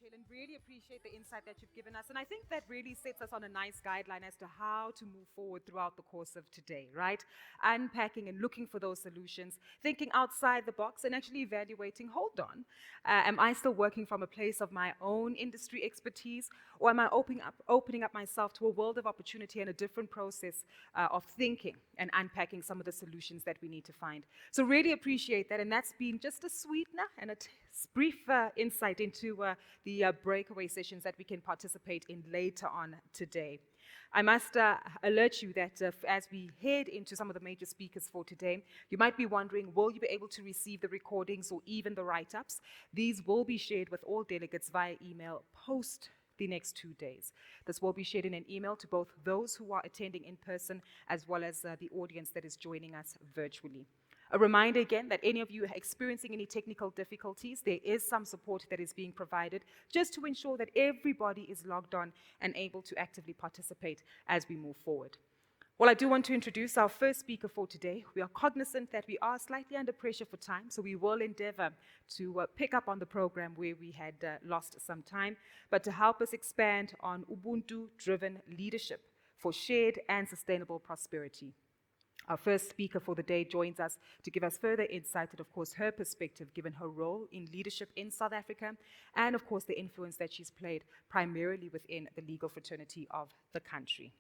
Helen. Really appreciate the insight that you've given us. And I think that really sets us on a nice guideline as to how to move forward throughout the course of today, right? Unpacking and looking for those solutions, thinking outside the box, and actually evaluating, hold on, am I still working from a place of my own industry expertise, or am I opening up myself to a world of opportunity and a different process of thinking and unpacking some of the solutions that we need to find? So really appreciate that. And that's been just a sweetener and a brief insight into the breakaway sessions that we can participate in later on today. I must alert you that as we head into some of the major speakers for today, you might be wondering, will you be able to receive the recordings or even the write-ups? These will be shared with all delegates via email post the next 2 days. This will be shared in an email to both those who are attending in person as well as the audience that is joining us virtually. A reminder again that any of you experiencing any technical difficulties, there is some support that is being provided just to ensure that everybody is logged on and able to actively participate as we move forward. Well, I do want to introduce our first speaker for today. We are cognizant that we are slightly under pressure for time, so we will endeavor to pick up on the program where we had lost some time, but to help us expand on Ubuntu-driven leadership for shared and sustainable prosperity. Our first speaker for the day joins us to give us further insight and, of course, her perspective given her role in leadership in South Africa and, of course, the influence that she's played primarily within the legal fraternity of the country.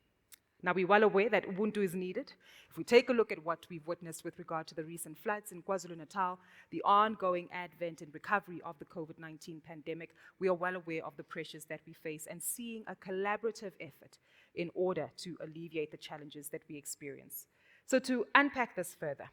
Now, we're well aware that Ubuntu is needed. If we take a look at what we've witnessed with regard to the recent floods in KwaZulu-Natal, the ongoing advent and recovery of the COVID-19 pandemic, we are well aware of the pressures that we face and seeing a collaborative effort in order to alleviate the challenges that we experience. So to unpack this further,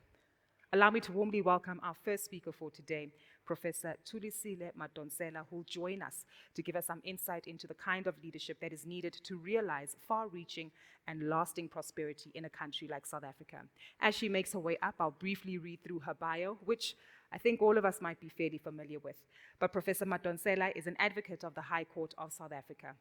allow me to warmly welcome our first speaker for today, Professor Thulisile Madonsela, who will join us to give us some insight into the kind of leadership that is needed to realize far-reaching and lasting prosperity in a country like South Africa. As she makes her way up, I'll briefly read through her bio, which I think all of us might be fairly familiar with. But Professor Madonsela is an advocate of the High Court of South Africa,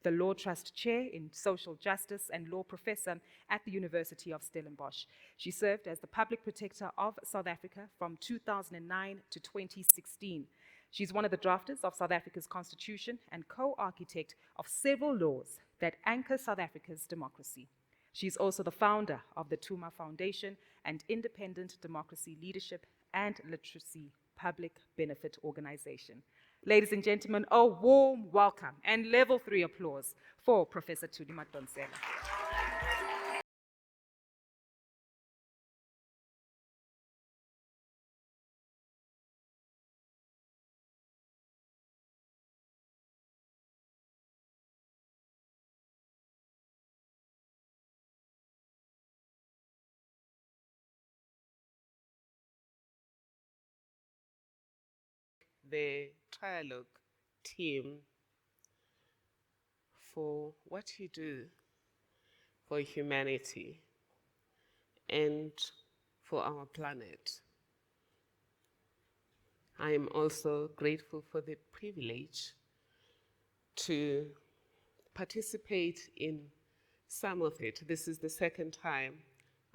the Law Trust Chair in Social Justice and Law Professor at the University of Stellenbosch. She served as the Public Protector of South Africa from 2009 to 2016. She's one of the drafters of South Africa's Constitution and co-architect of several laws that anchor South Africa's democracy. She's also the founder of the Tuma Foundation and Independent Democracy Leadership and Literacy Public Benefit Organization. Ladies and gentlemen, a warm welcome and level 3 applause for Professor Thuli Madonsela. The Trialogue team for what you do for humanity and for our planet. I am also grateful for the privilege to participate in some of it. This is the second time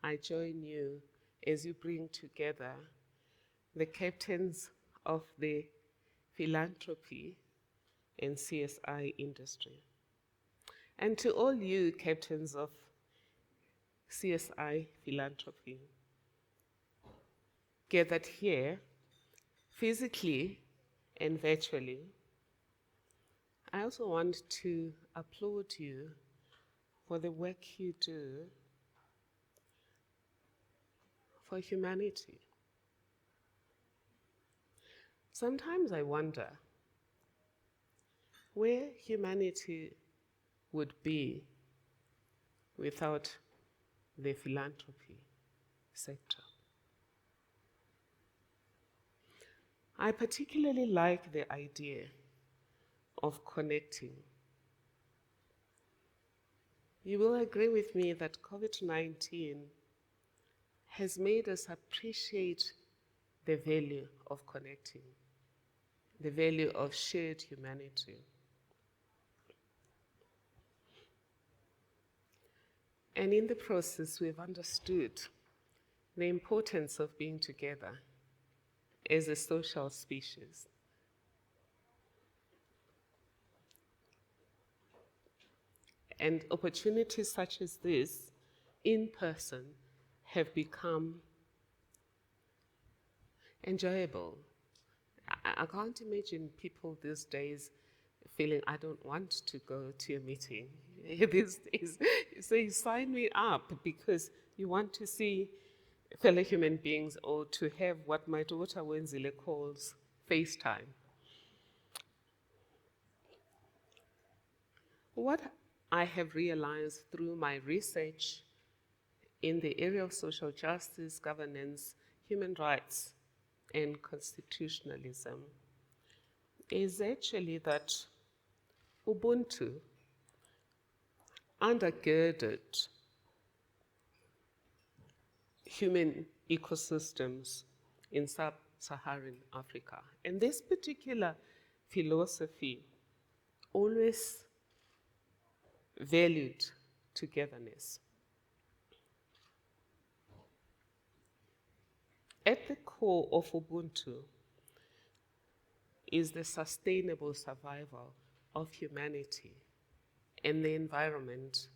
I join you as you bring together the captains of the philanthropy and CSI industry. And to all you captains of CSI philanthropy gathered here, physically and virtually, I also want to applaud you for the work you do for humanity. Sometimes I wonder where humanity would be without the philanthropy sector. I particularly like the idea of connecting. You will agree with me that COVID-19 has made us appreciate the value of connecting, the value of shared humanity. And in the process, we've understood the importance of being together as a social species. And opportunities such as this, in person, have become enjoyable. I can't imagine people these days feeling, I don't want to go to a meeting. These days, so you sign me up because you want to see fellow human beings or to have what my daughter Wenzile calls FaceTime. What I have realized through my research in the area of social justice, governance, human rights, and constitutionalism is actually that Ubuntu undergirded human ecosystems in sub-Saharan Africa. And this particular philosophy always valued togetherness. At the core of Ubuntu is the sustainable survival of humanity and the environment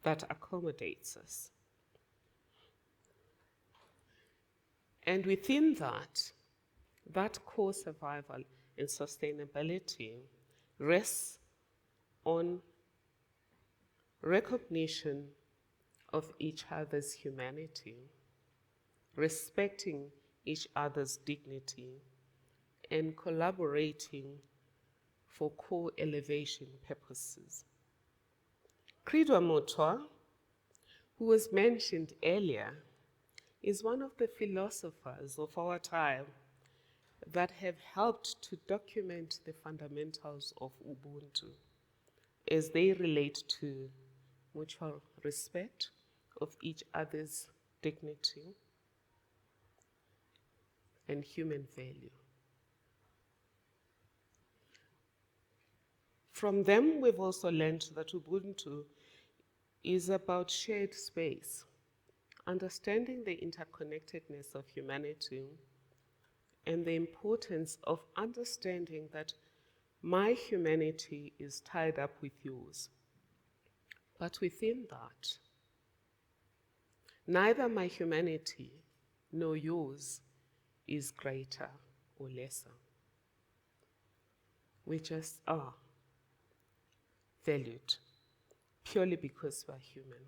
that accommodates us. And within that core survival and sustainability rests on recognition of each other's humanity, respecting each other's dignity, and collaborating for co-elevation purposes. Credo Mutwa, who was mentioned earlier, is one of the philosophers of our time that have helped to document the fundamentals of Ubuntu as they relate to mutual respect of each other's dignity and human value. From them, we've also learned that Ubuntu is about shared space, understanding the interconnectedness of humanity and the importance of understanding that my humanity is tied up with yours. But within that, neither my humanity nor yours is greater or lesser. We just are valued purely because we're human.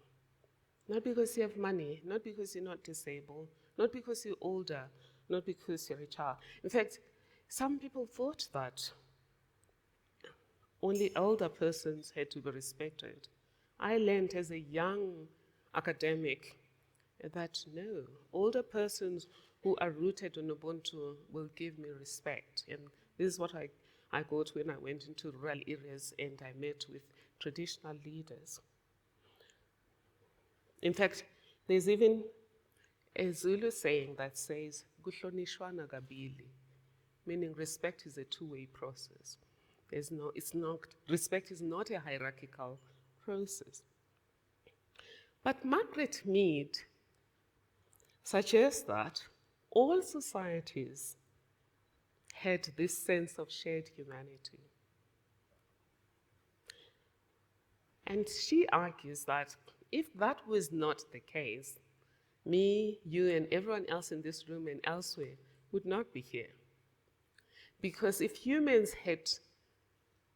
Not because you have money, not because you're not disabled, not because you're older, not because you're a child. In fact, some people thought that only elder persons had to be respected. I learned as a young academic that no, older persons who are rooted in Ubuntu will give me respect. And this is what I got when I went into rural areas and I met with traditional leaders. In fact, there's even a Zulu saying that says, "Kuhlonishwana kabili," meaning respect is a two-way process. Respect is not a hierarchical process. But Margaret Mead suggests that all societies had this sense of shared humanity. And she argues that if that was not the case, me, you, and everyone else in this room and elsewhere would not be here. Because if humans had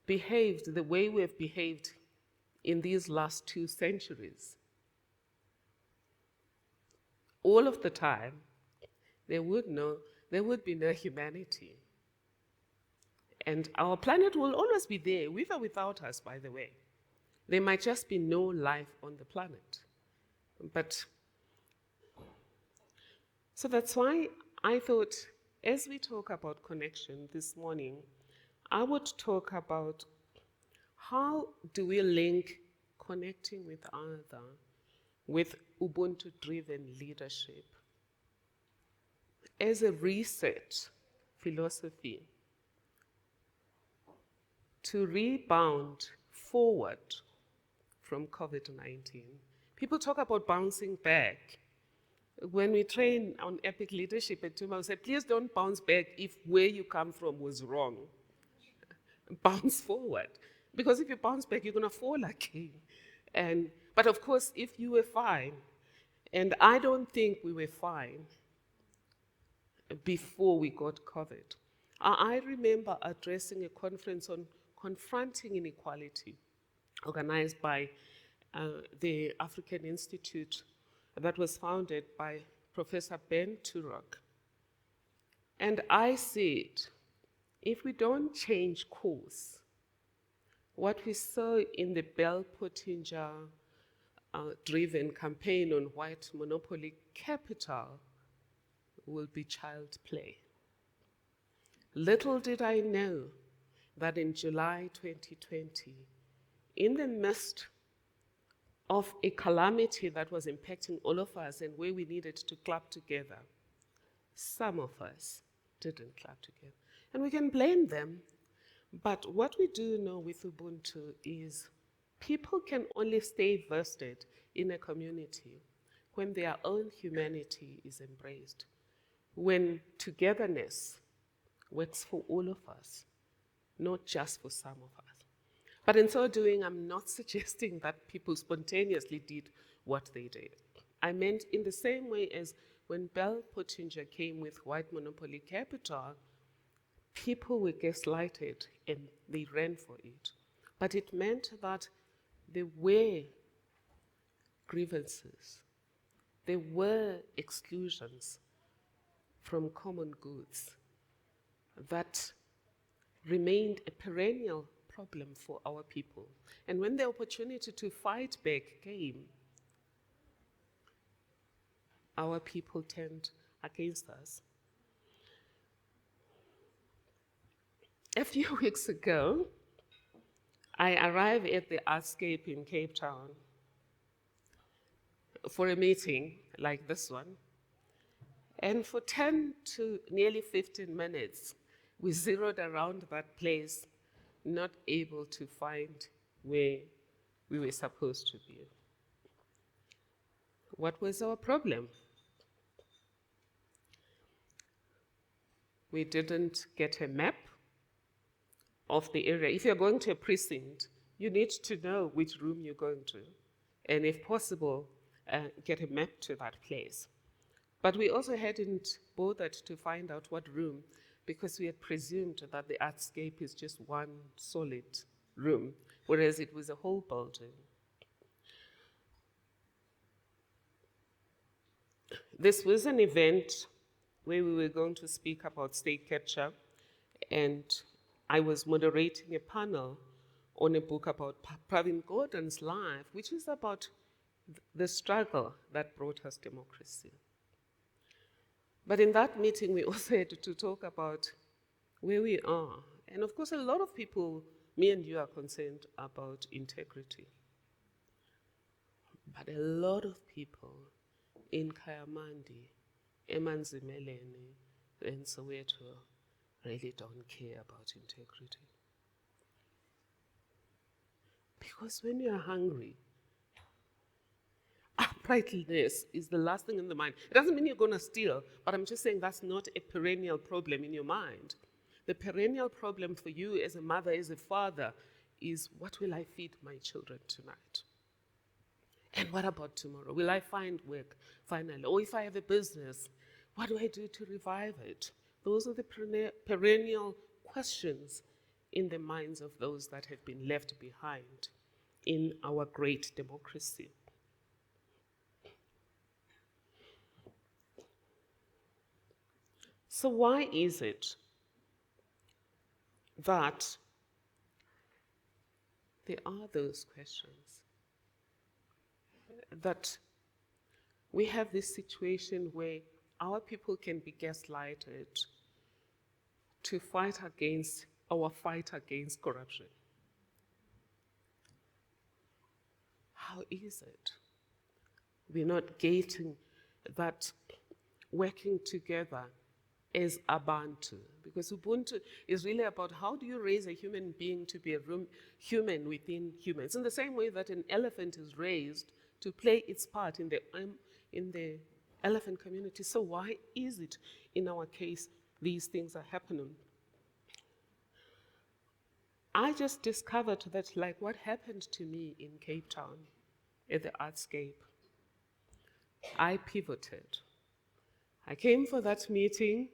behaved the way we have behaved in these last 2 centuries, all of the time, there would be no humanity. And our planet will always be there, with or without us, by the way. There might just be no life on the planet. So that's why I thought, as we talk about connection this morning, I would talk about how do we link connecting with other with Ubuntu-driven leadership as a reset philosophy to rebound forward from COVID-19. People talk about bouncing back. When we train on epic leadership at Tuma, we say, please don't bounce back if where you come from was wrong. Bounce forward. Because if you bounce back, you're going to fall again. But of course, if you were fine, and I don't think we were fine before we got COVID. I remember addressing a conference on confronting inequality organized by the African Institute that was founded by Professor Ben Turok. And I said, if we don't change course, what we saw in the Bell Pottinger driven campaign on white monopoly capital will be child play. Little did I know that in July 2020, in the midst of a calamity that was impacting all of us and where we needed to clap together, some of us didn't clap together. And we can blame them, but what we do know with Ubuntu is people can only stay vested in a community when their own humanity is embraced, when togetherness works for all of us, not just for some of us. But in so doing, I'm not suggesting that people spontaneously did what they did. I meant in the same way as when Bell Pottinger came with white monopoly capital, people were gaslighted and they ran for it. But it meant that there were grievances, there were exclusions from common goods that remained a perennial problem for our people. And when the opportunity to fight back came, our people turned against us. A few weeks ago, I arrived at the Artscape in Cape Town for a meeting like this one. And for 10 to nearly 15 minutes, we zeroed around that place, not able to find where we were supposed to be. What was our problem? We didn't get a map of the area. If you're going to a precinct, you need to know which room you're going to, and if possible, get a map to that place. But we also hadn't bothered to find out what room, because we had presumed that the Artscape is just one solid room, whereas it was a whole building. This was an event where we were going to speak about state capture, and I was moderating a panel on a book about Pravin Gordhan's life, which is about the struggle that brought us democracy. But in that meeting, we also had to talk about where we are. And of course, a lot of people, me and you, are concerned about integrity. But a lot of people in Kayamandi, Emanzimeleni, and Soweto really don't care about integrity. Because when you're hungry, uprightness is the last thing in the mind. It doesn't mean you're going to steal, but I'm just saying that's not a perennial problem in your mind. The perennial problem for you as a mother, as a father, is what will I feed my children tonight? And what about tomorrow? Will I find work finally? Or if I have a business, what do I do to revive it? Those are the perennial questions in the minds of those that have been left behind in our great democracy. So why is it that there are those questions? That we have this situation where our people can be gaslighted to fight against our fight against corruption. How is it we're not getting that working together as Ubuntu? Because Ubuntu is really about how do you raise a human being to be a human within humans, in the same way that an elephant is raised to play its part in the elephant community. So why is it in our case these things are happening? I just discovered that, like what happened to me in Cape Town at the Artscape, I pivoted. I came for that meeting,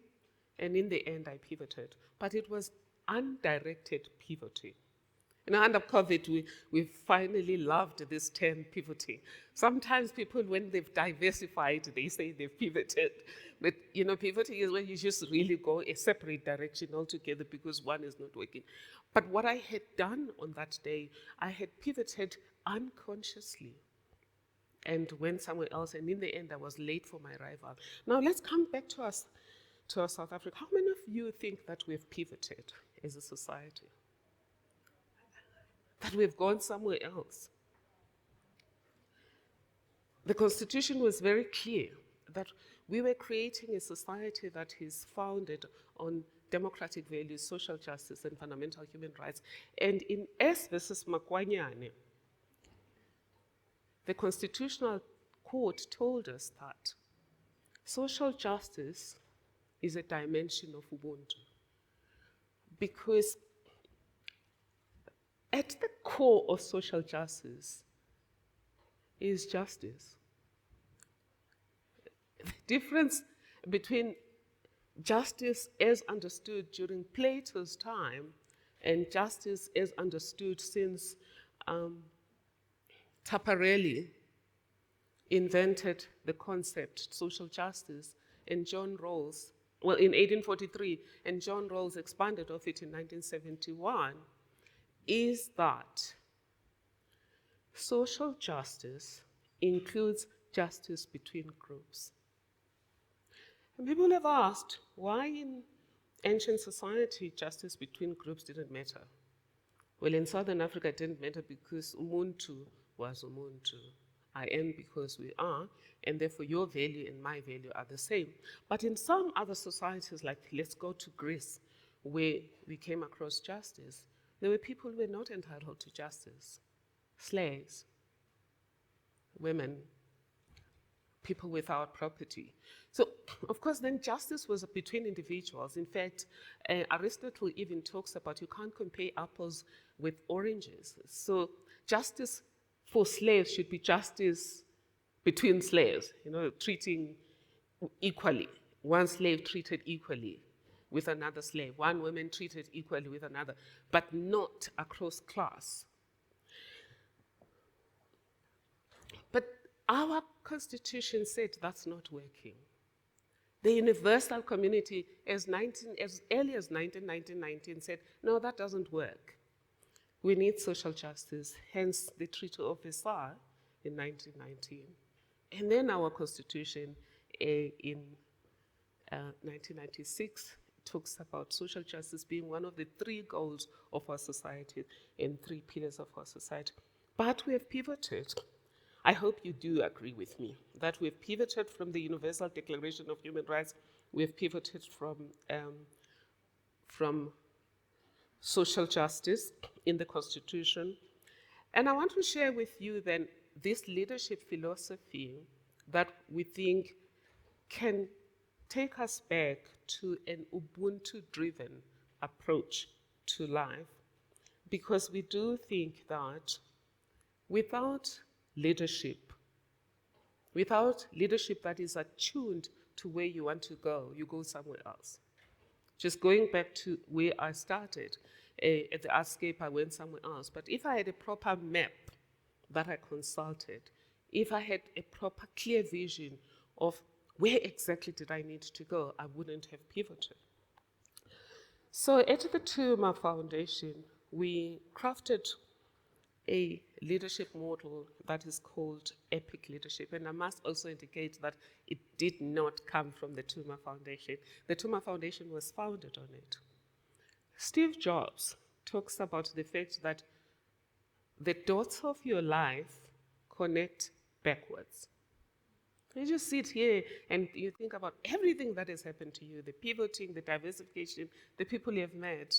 and in the end, I pivoted. But it was undirected pivoting. Under COVID, we finally loved this term pivoting. Sometimes people, when they've diversified, they say they've pivoted. But, pivoting is when you just really go a separate direction altogether because one is not working. But what I had done on that day, I had pivoted unconsciously and went somewhere else. And in the end, I was late for my arrival. Now, let's come back to us, to South Africa. How many of you think that we've pivoted as a society? That we've gone somewhere else? The Constitution was very clear that we were creating a society that is founded on democratic values, social justice, and fundamental human rights. And in S versus Makwanyane, the Constitutional Court told us that social justice is a dimension of Ubuntu. Because at the core of social justice is justice. The difference between justice as understood during Plato's time and justice as understood since Taparelli invented the concept social justice, and John Rawls, in 1843, and John Rawls expanded of it in 1971, is that social justice includes justice between groups. And people have asked why in ancient society justice between groups didn't matter. Well, in Southern Africa it didn't matter because Ubuntu was Ubuntu. I am because we are, and therefore your value and my value are the same. But in some other societies, like let's go to Greece, where we came across justice, there were people who were not entitled to justice. Slaves, women, people without property. So, of course, then justice was between individuals. In fact, Aristotle even talks about you can't compare apples with oranges. So justice for slaves should be justice between slaves, treating equally. One slave treated equally with another slave, one woman treated equally with another, but not across class. But our Constitution said that's not working. The universal community, as early as 1919, said, no, that doesn't work. We need social justice, hence the Treaty of Versailles in 1919. And then our Constitution in 1996 talks about social justice being one of the 3 goals of our society and 3 pillars of our society. But we have pivoted. I hope you do agree with me that we've pivoted from the Universal Declaration of Human Rights. We've pivoted from social justice in the Constitution. And I want to share with you then this leadership philosophy that we think can take us back to an Ubuntu-driven approach to life, because we do think that without leadership that is attuned to where you want to go, you go somewhere else. Just going back to where I started, at the Artscape, I went somewhere else. But if I had a proper map that I consulted, if I had a proper clear vision of where exactly did I need to go, I wouldn't have pivoted. So at the Tuma Foundation, we crafted a leadership model that is called Epic Leadership. And I must also indicate that it did not come from the Tuma Foundation. The Tuma Foundation was founded on it. Steve Jobs talks about the fact that the dots of your life connect backwards. You just sit here and you think about everything that has happened to you, the pivoting, the diversification, the people you have met.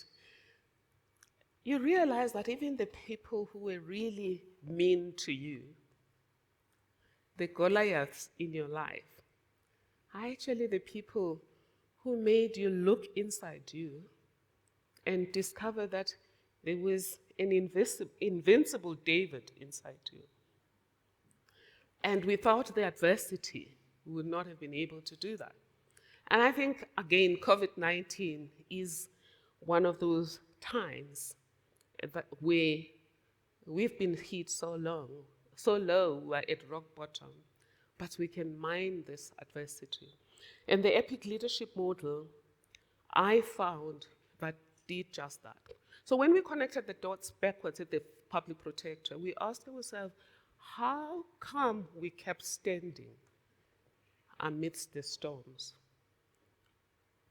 You realize that even the people who were really mean to you, the Goliaths in your life, are actually the people who made you look inside you and discover that There was an invincible David inside you. And without the adversity, we would not have been able to do that. And I think, again, COVID-19 is one of those times that where we've been hit so low, we're at rock bottom, but we can mine this adversity. And the epic leadership model, I found, that did just that. So when we connected the dots backwards at the public protector, we asked ourselves, how come we kept standing amidst the storms?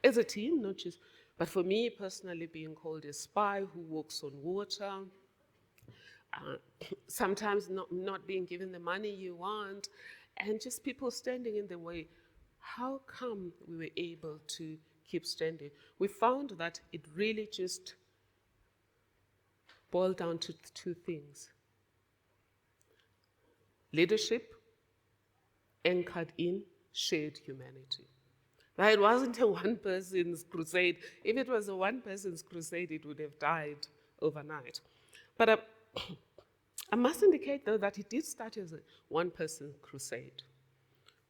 As a team, not just, but for me personally, being called a spy who walks on water, sometimes not being given the money you want, and just people standing in the way. How come we were able to keep standing? We found that it really just boiled down to two things. Leadership anchored in shared humanity. That it wasn't a one person's crusade. If it was a one person's crusade, it would have died overnight. But I must indicate, though, that it did start as a one person crusade.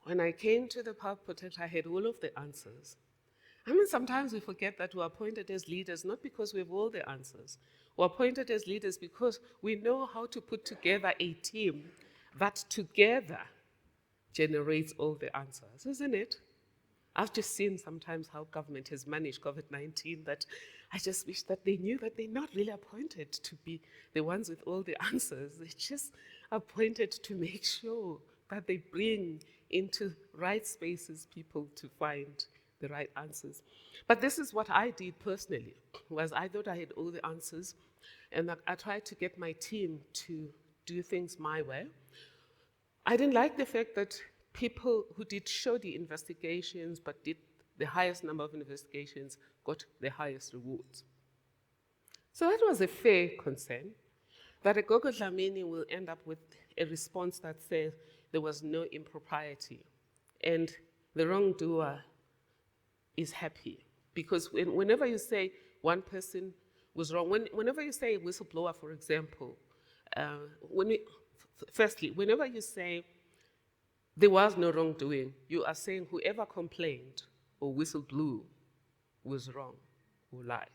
When I came to the public protector, I had all of the answers. I mean, sometimes we forget that we're appointed as leaders, not because we have all the answers. We're appointed as leaders because we know how to put together a team that together generates all the answers, isn't it? I've just seen sometimes how government has managed COVID-19 that I just wish that they knew that they're not really appointed to be the ones with all the answers. They're just appointed to make sure that they bring into right spaces people to find the right answers. But this is what I did personally, was I thought I had all the answers, and I tried to get my team to do things my way. I didn't like the fact that people who did shoddy investigations but did the highest number of investigations got the highest rewards. So that was a fair concern, that a Gogo Dlamini will end up with a response that says there was no impropriety and the wrongdoer is happy. Because whenever you say one person was wrong, whenever you say whistleblower, for example, firstly, whenever you say there was no wrongdoing, you are saying whoever complained or whistleblew was wrong or lied.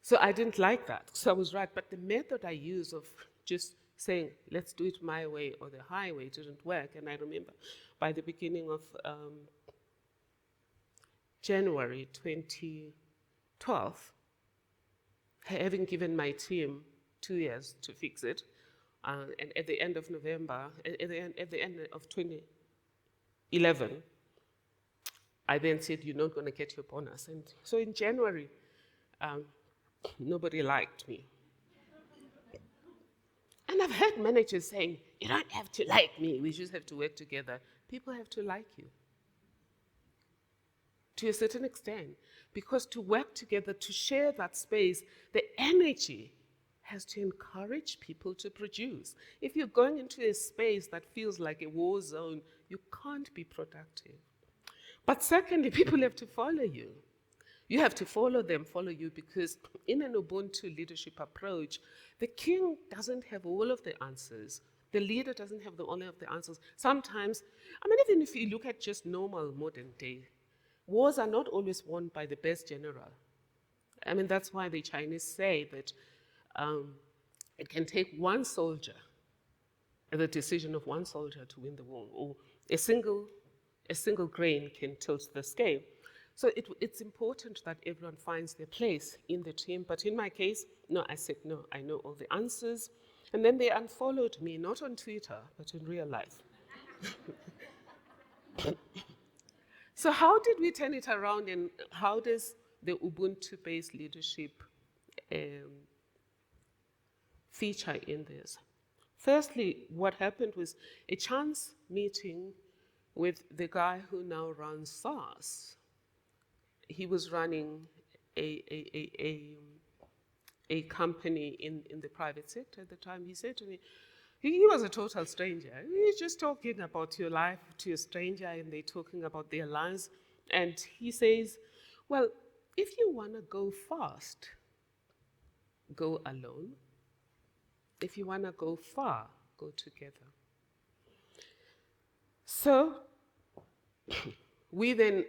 So I didn't like that, so I was right. But the method I used of just saying, let's do it my way or the highway didn't work. And I remember by the beginning of January 2012, having given my team 2 years to fix it, and at the end of November, at the end of 2011, I then said, you're not going to get your bonus. And so in January, nobody liked me. And I've heard managers saying, you don't have to like me, we just have to work together. People have to like you, to a certain extent, because to work together, to share that space, the energy has to encourage people to produce. If you're going into a space that feels like a war zone, you can't be productive. But secondly, people have to follow you. You have to follow them, follow you, because in an Ubuntu leadership approach, the king doesn't have all of the answers. The leader doesn't have all of the answers. Sometimes, I mean, even if you look at just normal modern day, wars are not always won by the best general. I mean, that's why the Chinese say that it can take one soldier, the decision of one soldier to win the war, or a single grain can tilt the scale. So it's important that everyone finds their place in the team. But in my case, no, I said, no, I know all the answers. And then they unfollowed me, not on Twitter, but in real life. So how did we turn it around, and how does the Ubuntu-based leadership feature in this? Firstly, what happened was a chance meeting with the guy who now runs SARS. He was running a company in the private sector at the time. He said to me, he was a total stranger. He's just talking about your life to a stranger, and they're talking about their lives. And he says, well, if you want to go fast, go alone. If you want to go far, go together. So we then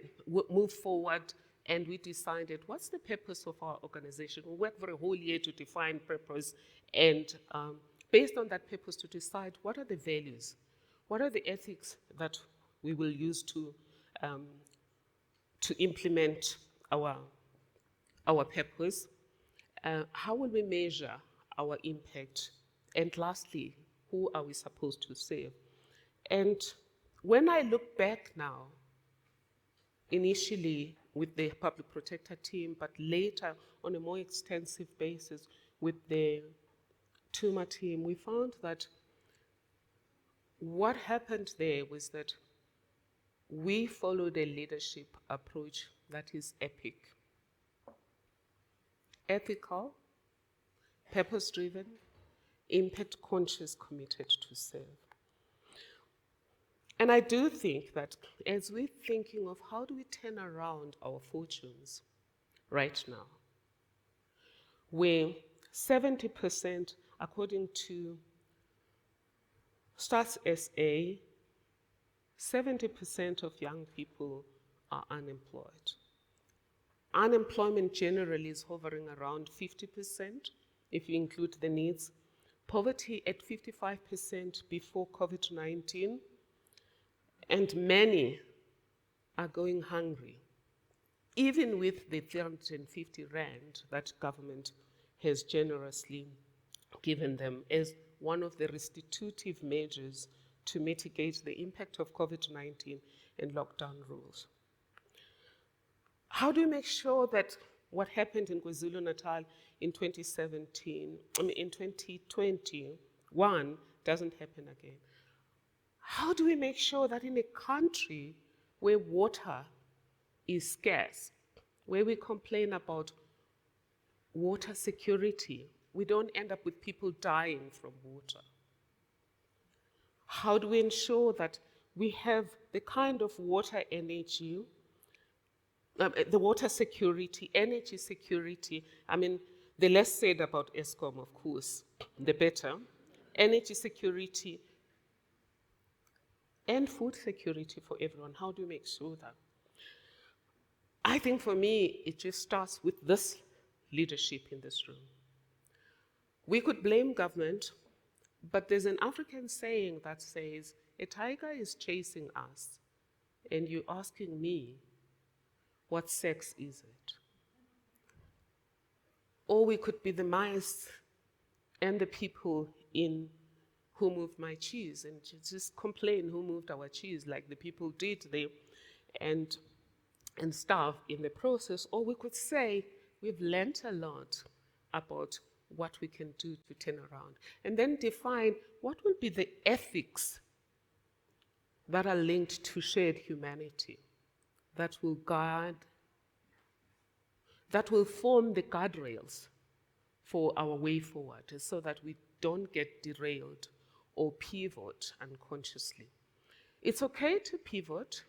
moved forward and we decided, what's the purpose of our organization? We worked for a whole year to define purpose, and based on that purpose to decide what are the values, what are the ethics that we will use to implement our purpose, how will we measure our impact, and lastly, who are we supposed to serve? And when I look back now, initially with the public protector team, but later on a more extensive basis with the TUMA team, we found that what happened there was that we followed a leadership approach that is epic. Ethical, purpose-driven, impact-conscious, committed to serve. And I do think that as we're thinking of how do we turn around our fortunes right now, where 70%, according to Stats SA, 70% of young people are unemployed. Unemployment generally is hovering around 50% if you include the needs. Poverty at 55% before COVID-19. And many are going hungry, even with the 350 rand that government has generously given them as one of the restitutive measures to mitigate the impact of COVID-19 and lockdown rules. How do we make sure that what happened in KwaZulu-Natal in 2021 doesn't happen again? How do we make sure that in a country where water is scarce, where we complain about water security, we don't end up with people dying from water? How do we ensure that we have the kind of water energy, the water security, energy security? I mean, the less said about Eskom, of course, the better. Energy security and food security for everyone. How do we make sure that? I think for me, it just starts with this leadership in this room. We could blame government, but there's an African saying that says, a tiger is chasing us, and you're asking me, what sex is it? Or we could be the mice and the people in who moved my cheese, and just complain who moved our cheese, like the people did there, and starve in the process. Or we could say, we've learnt a lot about what we can do to turn around, and then define what will be the ethics that are linked to shared humanity, that will guide, that will form the guardrails for our way forward, so that we don't get derailed or pivot unconsciously. It's okay to pivot,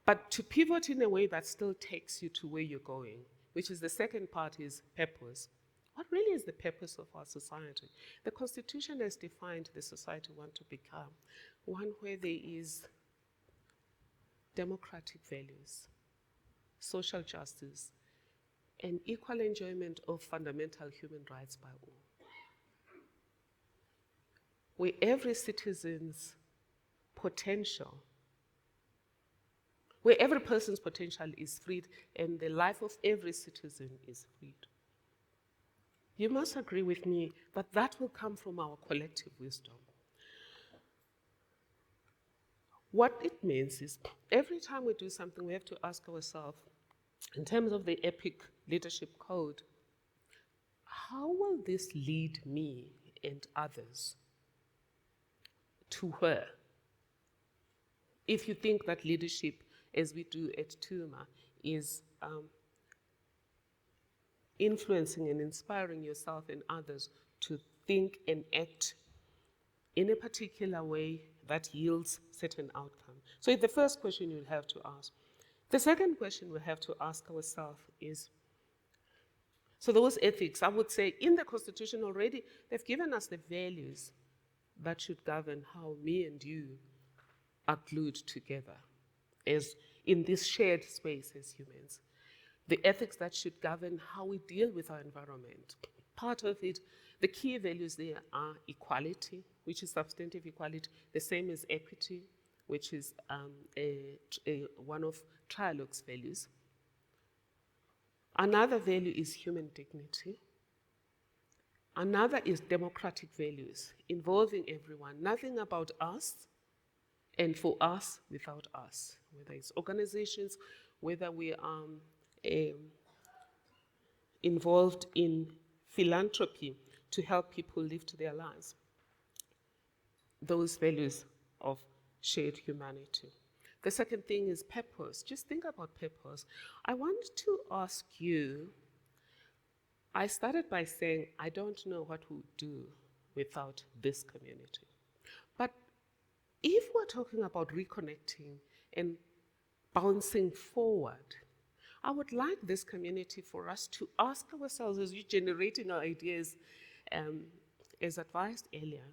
but to pivot in a way that still takes you to where you're going, which is the second part, is purpose. What really is the purpose of our society? The Constitution has defined the society we want to become, one where there is democratic values, social justice, and equal enjoyment of fundamental human rights by all, where every citizen's potential, where every person's potential is freed and the life of every citizen is freed. You must agree with me that that will come from our collective wisdom. What it means is every time we do something, we have to ask ourselves, in terms of the EPIC leadership code, how will this lead me and others to where? If you think that leadership, as we do at TUMA, is influencing and inspiring yourself and others to think and act in a particular way that yields certain outcome. So it's the first question you'll have to ask. The second question we have to ask ourselves is, So those ethics, I would say, in the Constitution already, they've given us the values that should govern how me and you are glued together as in this shared space as humans. The ethics that should govern how we deal with our environment. Part of it, the key values there are equality, which is substantive equality, the same as equity, which is one of Trialogue's values. Another value is human dignity. Another is democratic values, involving everyone, nothing about us and for us without us, whether it's organizations, whether we are involved in philanthropy to help people live to their lives. Those values of shared humanity. The second thing is purpose. Just think about purpose. I want to ask you, I started by saying, I don't know what we'll do without this community. But if we're talking about reconnecting and bouncing forward, I would like this community for us to ask ourselves as we're generating our ideas, as advised earlier,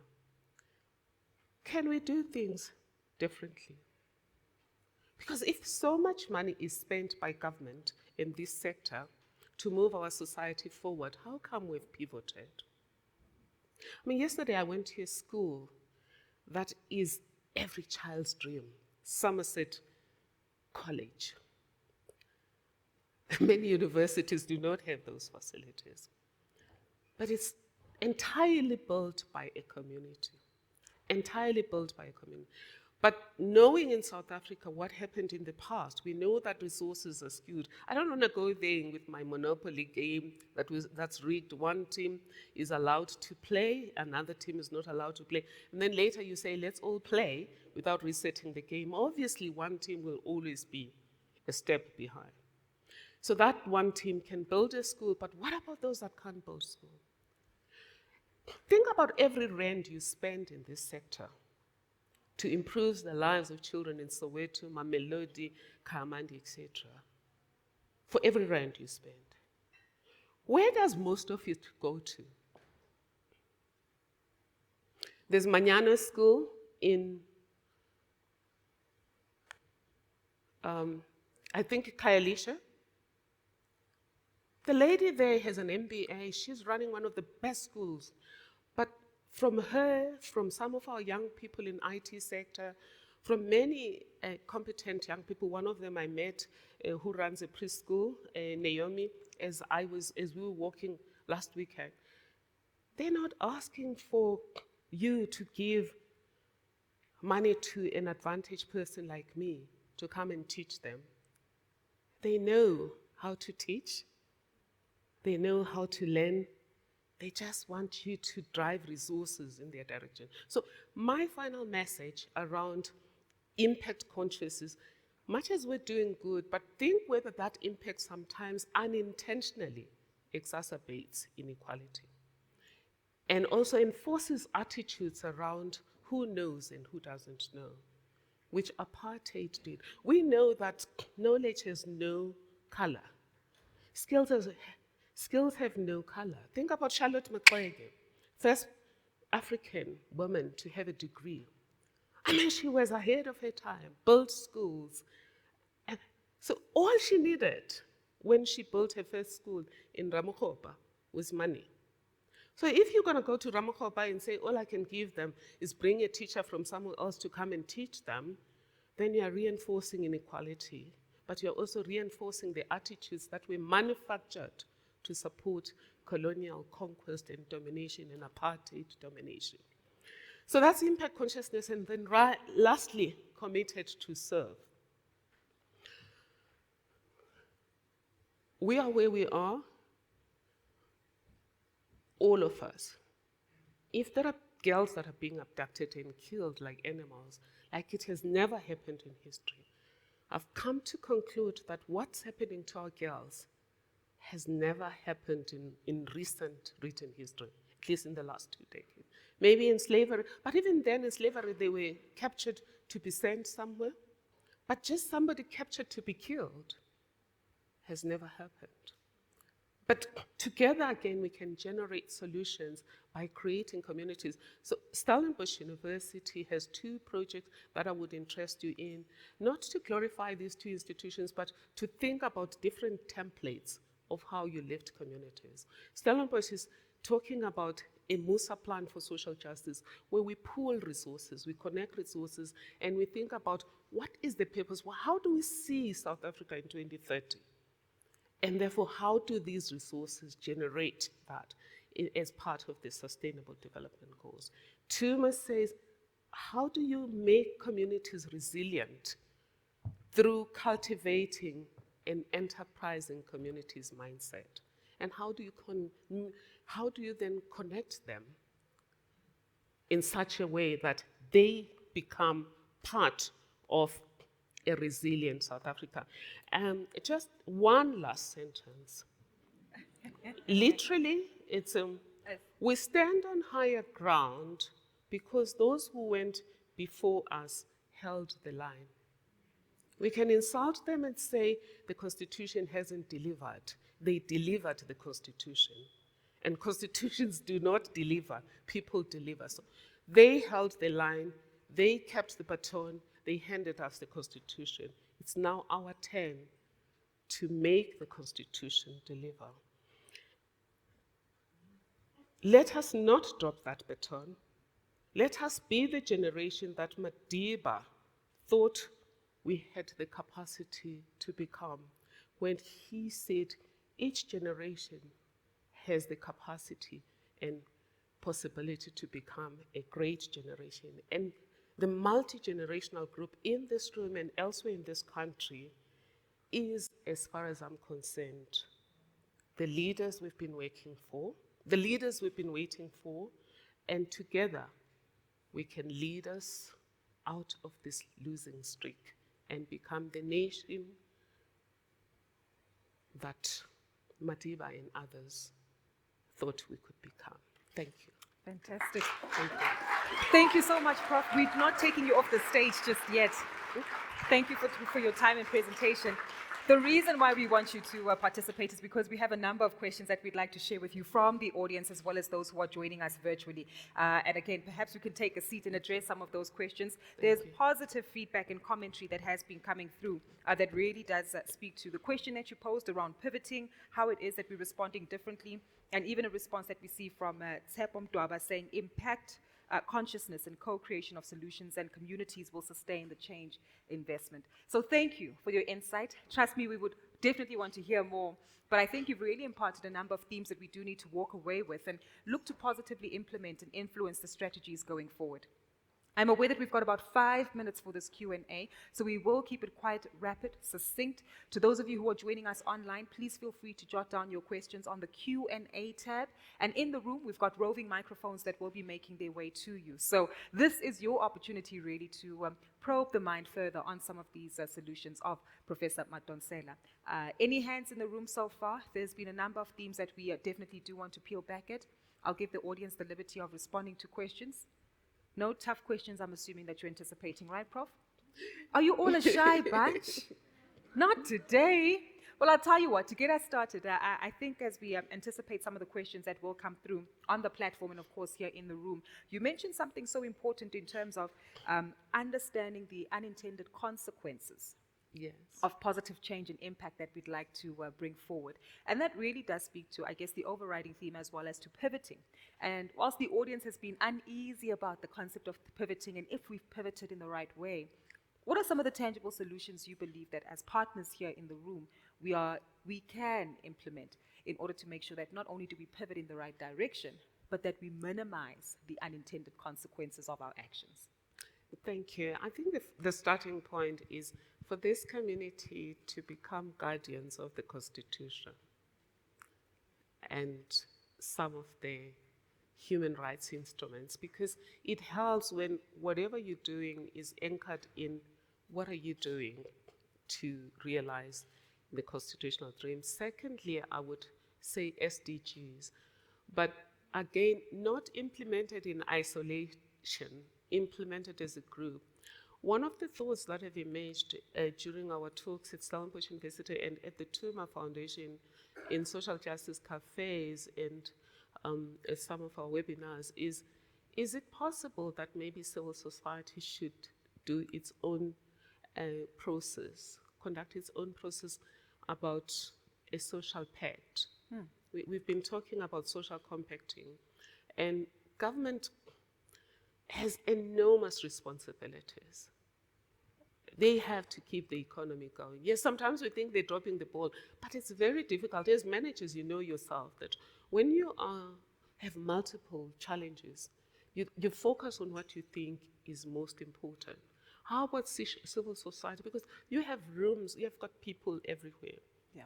can we do things differently? Because if so much money is spent by government in this sector to move our society forward, how come we've pivoted? I mean, yesterday I went to a school that is every child's dream, Somerset College. Many universities do not have those facilities. But it's entirely built by a community. Entirely built by a community. But knowing in South Africa what happened in the past, we know that resources are skewed. I don't want to go there with my monopoly game that's rigged. One team is allowed to play, another team is not allowed to play. And then later you say, let's all play without resetting the game. Obviously, one team will always be a step behind. So that one team can build a school, but what about those that can't build school? Think about every rand you spend in this sector to improve the lives of children in Soweto, Mamelodi, Kamandi, etc. For every rand you spend. Where does most of it go to? There's Manyano School in, I think, Khayelitsha. The lady there has an MBA. She's running one of the best schools. But from her, from some of our young people in IT sector, from many competent young people, one of them I met who runs a preschool, Naomi, as we were walking last weekend. They're not asking for you to give money to an advantaged person like me to come and teach them. They know how to teach. They know how to learn. They just want you to drive resources in their direction. So my final message around impact consciousness, much as we're doing good, but think whether that impact sometimes unintentionally exacerbates inequality. And also enforces attitudes around who knows and who doesn't know, which apartheid did. We know that knowledge has no color. Skills have no color. Think about Charlotte Maxeke, first African woman to have a degree. I mean, she was ahead of her time, built schools. And so all she needed when she built her first school in Ramokgopa was money. So if you're going to go to Ramokgopa and say, all I can give them is bring a teacher from somewhere else to come and teach them, then you're reinforcing inequality, but you're also reinforcing the attitudes that were manufactured to support colonial conquest and domination and apartheid domination. So that's impact consciousness, and then lastly, committed to serve. We are where we are, all of us. If there are girls that are being abducted and killed like animals, like it has never happened in history, I've come to conclude that what's happening to our girls has never happened in recent written history, at least in the last 2 decades. Maybe in slavery, but even then in slavery they were captured to be sent somewhere. But just somebody captured to be killed has never happened. But together again, we can generate solutions by creating communities. So Stellenbosch University has 2 projects that I would interest you in, not to glorify these 2 institutions, but to think about different templates of how you lift communities. Stellenbosch is talking about a MUSA plan for social justice, where we pool resources, we connect resources, and we think about what is the purpose, how do we see South Africa in 2030? And therefore, how do these resources generate that as part of the Sustainable Development Goals? Tuma says, how do you make communities resilient through cultivating an enterprising communities mindset? And how do you then connect them in such a way that they become part of a resilient South Africa? Just one last sentence. Literally, it's we stand on higher ground because those who went before us held the line. We can insult them and say the Constitution hasn't delivered. They delivered the Constitution. And constitutions do not deliver, people deliver. So they held the line, they kept the baton, they handed us the Constitution. It's now our turn to make the Constitution deliver. Let us not drop that baton. Let us be the generation that Madiba thought we had the capacity to become when he said each generation has the capacity and possibility to become a great generation. And the multi-generational group in this room and elsewhere in this country is, as far as I'm concerned, the leaders we've been waiting for, and together we can lead us out of this losing streak and become the nation that Madiba and others thought we could become. Thank you. Fantastic. Thank you. Thank you so much, Prof. We're not taking you off the stage just yet. Thank you for your time and presentation. The reason why we want you to participate is because we have a number of questions that we'd like to share with you from the audience as well as those who are joining us virtually. And again, perhaps you can take a seat and address some of those questions. There's positive feedback and commentary that has been coming through that really does speak to the question that you posed around pivoting, how it is that we're responding differently, and even a response that we see from Tshepo Mdwaba saying impact consciousness and co-creation of solutions and communities will sustain the change investment. So thank you for your insight. Trust me, we would definitely want to hear more, but I think you've really imparted a number of themes that we do need to walk away with and look to positively implement and influence the strategies going forward. I'm aware that we've got about 5 minutes for this Q&A, so we will keep it quite rapid, succinct. To those of you who are joining us online, please feel free to jot down your questions on the Q&A tab. And in the room, we've got roving microphones that will be making their way to you. So this is your opportunity really to probe the mind further on some of these solutions of Professor Madonsela. Any hands in the room so far? There's been a number of themes that we definitely do want to peel back at. I'll give the audience the liberty of responding to questions. No tough questions, I'm assuming that you're anticipating, right, Prof? Are you all a shy bunch? Not today. Well, I'll tell you what, to get us started, I think as we anticipate some of the questions that will come through on the platform and, of course, here in the room, you mentioned something so important in terms of understanding the unintended consequences of positive change and impact that we'd like to bring forward. And that really does speak to, I guess, the overriding theme as well as to pivoting. And whilst the audience has been uneasy about the concept of pivoting and if we've pivoted in the right way, what are some of the tangible solutions you believe that as partners here in the room we can implement in order to make sure that not only do we pivot in the right direction, but that we minimize the unintended consequences of our actions? Thank you. I think the starting point is for this community to become guardians of the Constitution and some of the human rights instruments, because it helps when whatever you're doing is anchored in what are you doing to realize the constitutional dream. Secondly, I would say SDGs, but again, not implemented in isolation, implemented as a group. One of the thoughts that have emerged during our talks at Stellenbosch University and at the Tuma Foundation in social justice cafes and at some of our webinars is it possible that maybe civil society should do its own process, conduct its own process about a social pact? We've been talking about social compacting, and government has enormous responsibilities. They have to keep the economy going. Yes, sometimes we think they're dropping the ball, but it's very difficult. As managers, you know yourself that when you have multiple challenges, you focus on what you think is most important. How about civil society? Because you have rooms, you have got people everywhere. Yeah.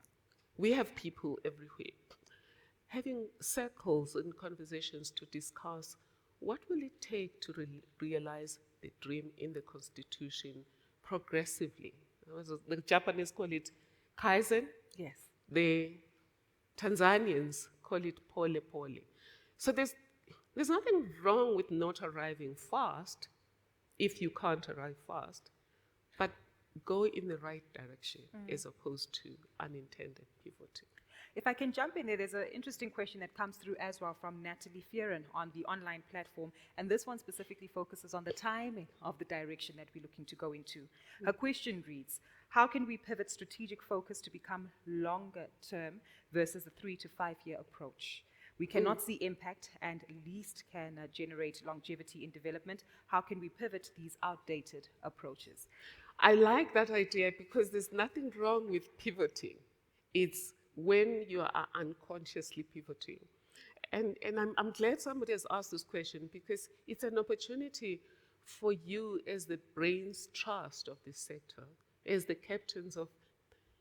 We have people everywhere. Having circles and conversations to discuss what will it take to realize the dream in the Constitution progressively. The Japanese call it Kaizen. Yes. The Tanzanians call it pole pole. So there's nothing wrong with not arriving fast if you can't arrive fast, but go in the right direction as opposed to unintended pivoting. If I can jump in there's an interesting question that comes through as well from Natalie Fearon on the online platform, and this one specifically focuses on the timing of the direction that we're looking to go into. Her question reads, how can we pivot strategic focus to become longer term versus a 3 to 5 year approach? We cannot see impact and least can generate longevity in development. How can we pivot these outdated approaches? I like that idea because there's nothing wrong with pivoting. It's when you are unconsciously pivoting. And I'm glad somebody has asked this question because it's an opportunity for you as the brains trust of this sector, as the captains of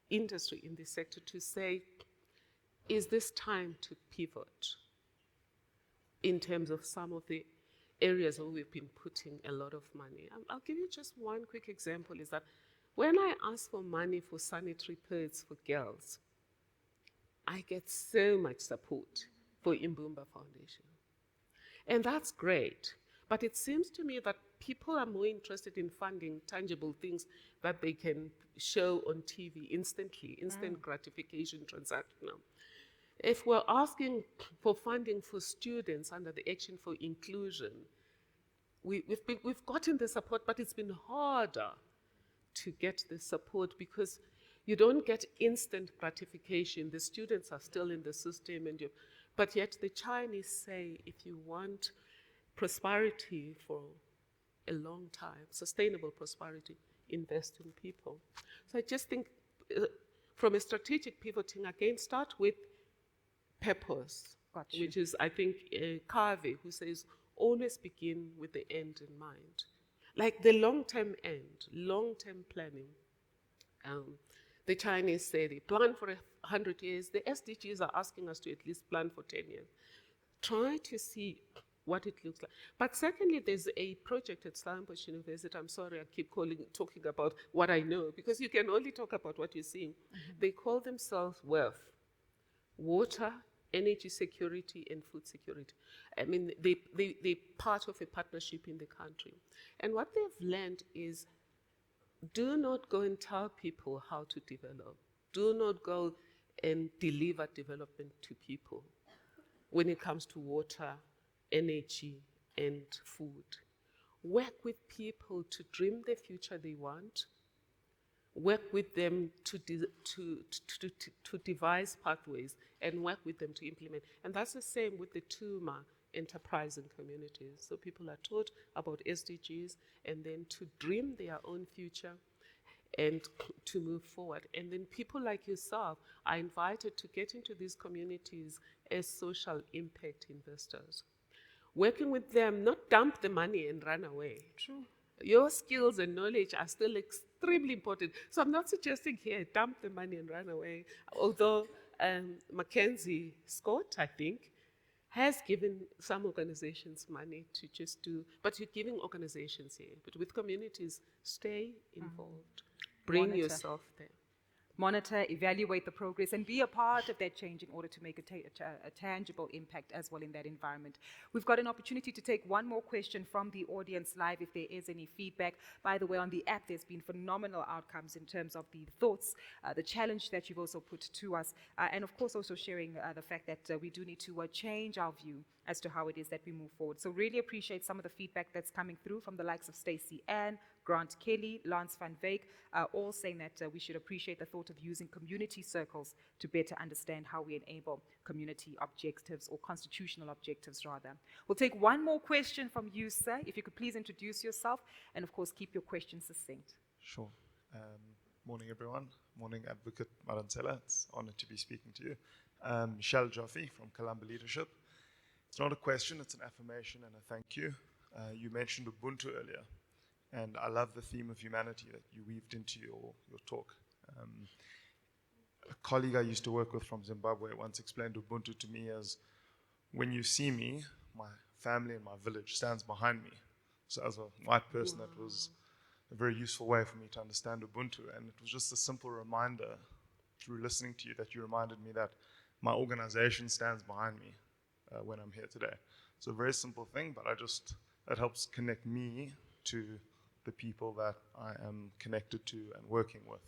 industry in this sector to say, is this time to pivot in terms of some of the areas where we've been putting a lot of money? I'll give you just one quick example is that when I ask for money for sanitary pads for girls, I get so much support for Imbumba Foundation. And that's great. But it seems to me that people are more interested in funding tangible things that they can show on TV instantly, instant gratification, transactional. If we're asking for funding for students under the Action for Inclusion, we've gotten the support, but it's been harder to get the support because you don't get instant gratification. The students are still in the system, but yet the Chinese say if you want prosperity for a long time, sustainable prosperity, invest in people. So I just think from a strategic pivoting, again, start with purpose, which is, I think, Carvey, who says, always begin with the end in mind. Like the long-term end, long-term planning. The Chinese say they plan for 100 years. The SDGs are asking us to at least plan for 10 years. Try to see what it looks like. But secondly, there's a project at Stellenbosch University. I'm sorry, I keep talking about what I know, because you can only talk about what you're seeing. They call themselves WEalth, Water, Energy Security, and Food Security. I mean, they're part of a partnership in the country. And what they've learned is, do not go and tell people how to develop. Do not go and deliver development to people when it comes to water, energy, and food. Work with people to dream the future they want. Work with them to devise pathways and work with them to implement. And that's the same with the Tuma enterprise and communities. So people are taught about SDGs and then to dream their own future and to move forward. And then people like yourself are invited to get into these communities as social impact investors. Working with them, not dump the money and run away. True. Your skills and knowledge are still extremely important. So I'm not suggesting here, dump the money and run away. Although Mackenzie Scott, I think, has given some organizations money to just do, but you're giving organizations here. But with communities, stay involved. Bring Monitor. yourself there. monitor, evaluate the progress, and be a part of that change in order to make a tangible impact as well in that environment. We've got an opportunity to take one more question from the audience live if there is any feedback. By the way, on the app, there's been phenomenal outcomes in terms of the thoughts, the challenge that you've also put to us, and of course also sharing the fact that we do need to change our view as to how it is that we move forward. So really appreciate some of the feedback that's coming through from the likes of Stacey Ann, Grant Kelly, Lance van Wyk, all saying that we should appreciate the thought of using community circles to better understand how we enable community objectives, or constitutional objectives rather. We'll take one more question from you, sir. If you could please introduce yourself and of course keep your questions succinct. Sure. Morning, everyone. Morning, Advocate Maransela. It's an honor to be speaking to you. Michelle Joffe from Columba Leadership. It's not a question, it's an affirmation and a thank you. You mentioned Ubuntu earlier, and I love the theme of humanity that you weaved into your talk. A colleague I used to work with from Zimbabwe once explained Ubuntu to me as, when you see me, my family and my village stands behind me. So as a white person, that was a very useful way for me to understand Ubuntu. And it was just a simple reminder through listening to you that you reminded me that my organization stands behind me when I'm here today. So a very simple thing, but that helps connect me to the people that I am connected to and working with.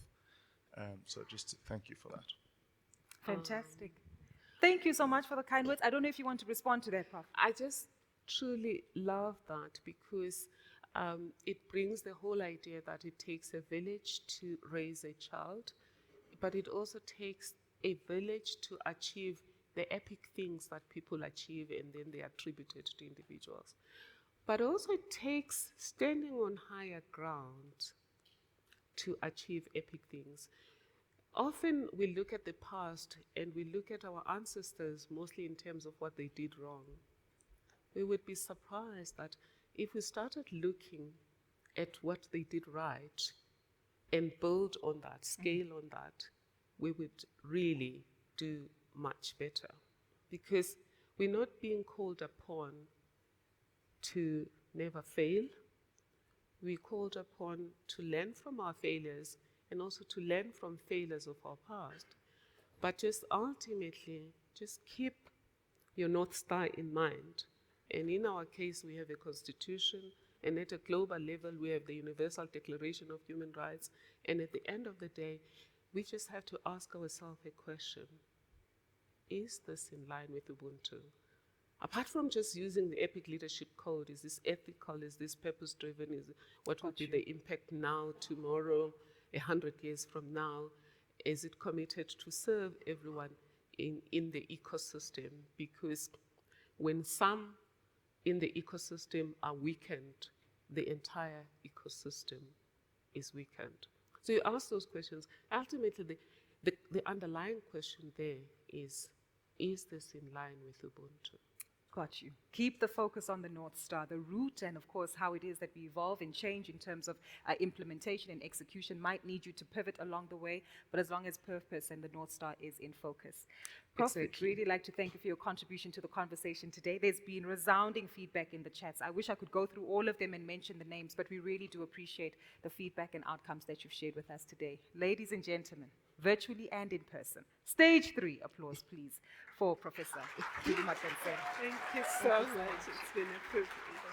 So just thank you for that. Fantastic. Thank you so much for the kind words. I don't know if you want to respond to that, Prof. I just truly love that, because it brings the whole idea that it takes a village to raise a child, but it also takes a village to achieve the epic things that people achieve and then they are attributed to individuals. But also it takes standing on higher ground to achieve epic things. Often we look at the past and we look at our ancestors mostly in terms of what they did wrong. We would be surprised that if we started looking at what they did right and build on that, scale on that, we would really do much better. Because we're not being called upon to never fail. We're called upon to learn from our failures and also to learn from failures of our past. But just ultimately, just keep your North Star in mind. And in our case, we have a constitution, and at a global level, we have the Universal Declaration of Human Rights. And at the end of the day, we just have to ask ourselves a question. Is this in line with Ubuntu? Apart from just using the Epic Leadership Code, is this ethical, is this purpose-driven, what would be the impact now, tomorrow, 100 years from now? Is it committed to serve everyone in the ecosystem? Because when some in the ecosystem are weakened, the entire ecosystem is weakened. So you ask those questions. Ultimately, the underlying question there is this in line with Ubuntu? Got you. Keep the focus on the North Star, the root, and of course how it is that we evolve and change in terms of implementation and execution might need you to pivot along the way, but as long as purpose and the North Star is in focus. Prof, I'd really like to thank you for your contribution to the conversation today. There's been resounding feedback in the chats. I wish I could go through all of them and mention the names, but we really do appreciate the feedback and outcomes that you've shared with us today. Ladies and gentlemen, virtually and in person, stage 3, applause please, for Professor Julie Madonsela. Thank you so much. It's been a privilege.